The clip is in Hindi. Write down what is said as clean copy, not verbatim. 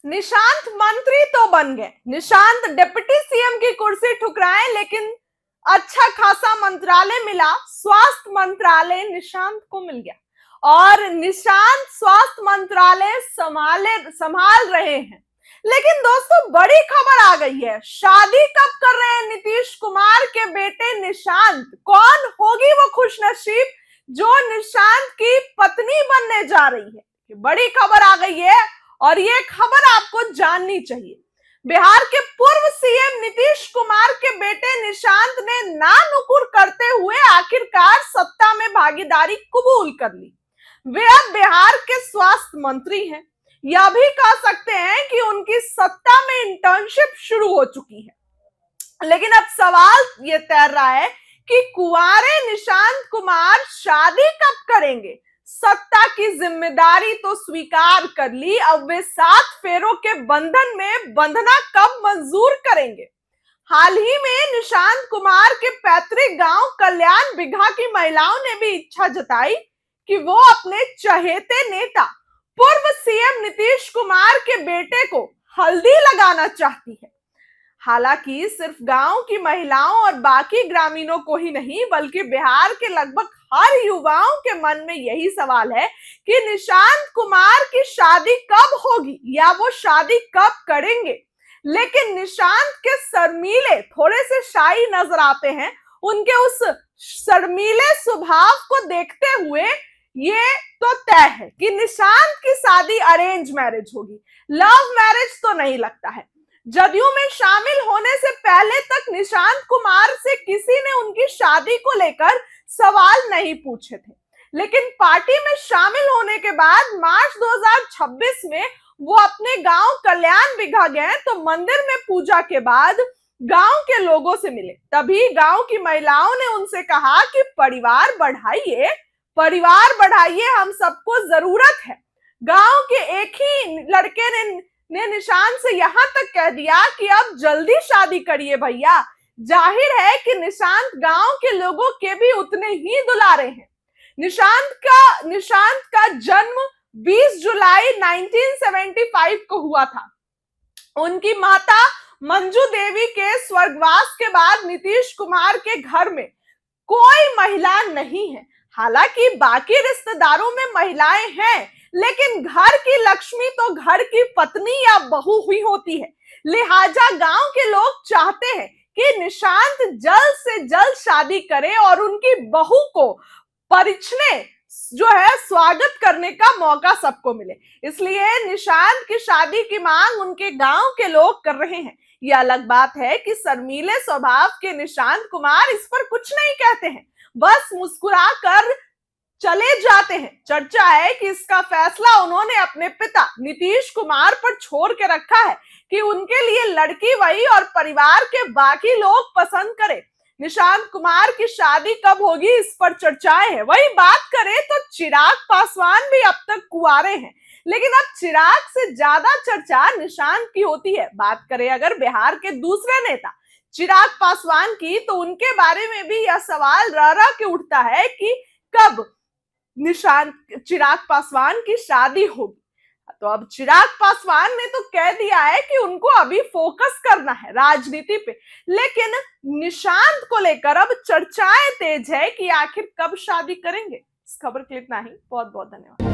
निशांत मंत्री तो बन गए, निशांत डिप्टी सीएम की कुर्सी ठुकराए, लेकिन अच्छा खासा मंत्रालय मिला, स्वास्थ्य मंत्रालय निशांत को मिल गया और निशांत स्वास्थ्य मंत्रालय संभाल रहे हैं। लेकिन दोस्तों बड़ी खबर आ गई है, शादी कब कर रहे हैं नीतीश कुमार के बेटे निशांत? कौन होगी वो खुशनसीब जो निशांत की पत्नी बनने जा रही है? बड़ी खबर आ गई है और ये खबर आपको जाननी चाहिए। बिहार के पूर्व सीएम नीतीश कुमार के बेटे निशांत ने ना नुकुर करते हुए आखिरकार सत्ता में भागीदारी कबूल कर ली। वे अब बिहार के स्वास्थ्य मंत्री हैं। यह भी कह सकते हैं कि उनकी सत्ता में इंटर्नशिप शुरू हो चुकी है। लेकिन अब सवाल ये तैर रहा है कि कुंवारे निशांत कुमार शादी कब करेंगे? सत्ता की जिम्मेदारी तो स्वीकार कर ली, अब वे 7 फेरों के बंधन में बंधना कब मंजूर करेंगे? हाल ही में निशांत कुमार के पैतृक गांव कल्याण बिघा की महिलाओं ने भी इच्छा जताई कि वो अपने चहेते नेता पूर्व सीएम नीतीश कुमार के बेटे को हल्दी लगाना चाहती है। हालांकि सिर्फ गांव की महिलाओं और बाकी ग्रामीणों को ही नहीं, बल्कि बिहार के लगभग हर युवाओं के मन में यही सवाल है कि निशांत कुमार की शादी कब होगी या वो शादी कब करेंगे। लेकिन निशांत के शर्मीले थोड़े से शाही नजर आते हैं। उनके उस शर्मीले स्वभाव को देखते हुए ये तो तय है कि निशांत की शादी अरेंज मैरिज होगी, लव मैरिज तो नहीं लगता है। जदयू में शामिल होने से पहले तक निशांत कुमार से किसी ने उनकी शादी को लेकर सवाल नहीं पूछे थे, लेकिन पार्टी में शामिल होने के बाद मार्च 2026 में वो अपने गांव कल्याण बिघा गए तो मंदिर में पूजा के बाद गांव के लोगों से मिले। तभी गांव की महिलाओं ने उनसे कहा कि परिवार बढ़ाइए, परिवार बढ़ाइए, हम सबको जरूरत है। गांव के एक ही लड़के ने निशांत से यहां तक कह दिया कि अब जल्दी शादी करिए भैया। जाहिर है कि निशांत गांव के लोगों के भी उतने ही दुलारे हैं। निशांत का जन्म 20 जुलाई 1975 को हुआ था। उनकी माता मंजू देवी के स्वर्गवास के बाद नीतीश कुमार के घर में कोई महिला नहीं है। हालांकि बाकी रिश्तेदारों में महिलाएं हैं, लेकिन घर की लक्ष्मी तो घर की पत्नी या बहू हुई होती है। लिहाजा गांव के लोग चाहते हैं कि निशांत जल्द से जल्द शादी करे और उनकी बहू को परिछने जो है स्वागत करने का मौका सबको मिले। इसलिए निशांत की शादी की मांग उनके गांव के लोग कर रहे हैं। यह अलग बात है कि शर्मीले स्वभाव के निशांत कुमार इस पर कुछ नहीं कहते हैं, बस मुस्कुरा कर चले जाते हैं। चर्चा है कि इसका फैसला उन्होंने अपने पिता नीतीश कुमार पर छोड़ के रखा है कि उनके लिए लड़की वही और परिवार के बाकी लोग पसंद करें। निशांत कुमार की शादी कब होगी इस पर चर्चाएं हैं। वही बात करें तो चिराग पासवान भी अब तक कुंवारे हैं, लेकिन अब चिराग से ज्यादा चर्चा निशांत की होती है। बात करें अगर बिहार के दूसरे नेता चिराग पासवान की, तो उनके बारे में भी यह सवाल रह रह के उठता है कि कब चिराग पासवान की शादी होगी। तो अब चिराग पासवान ने तो कह दिया है कि उनको अभी फोकस करना है राजनीति पे, लेकिन निशांत को लेकर अब चर्चाएं तेज है कि आखिर कब शादी करेंगे। इस खबर के लिए इतना ही। बहुत बहुत धन्यवाद।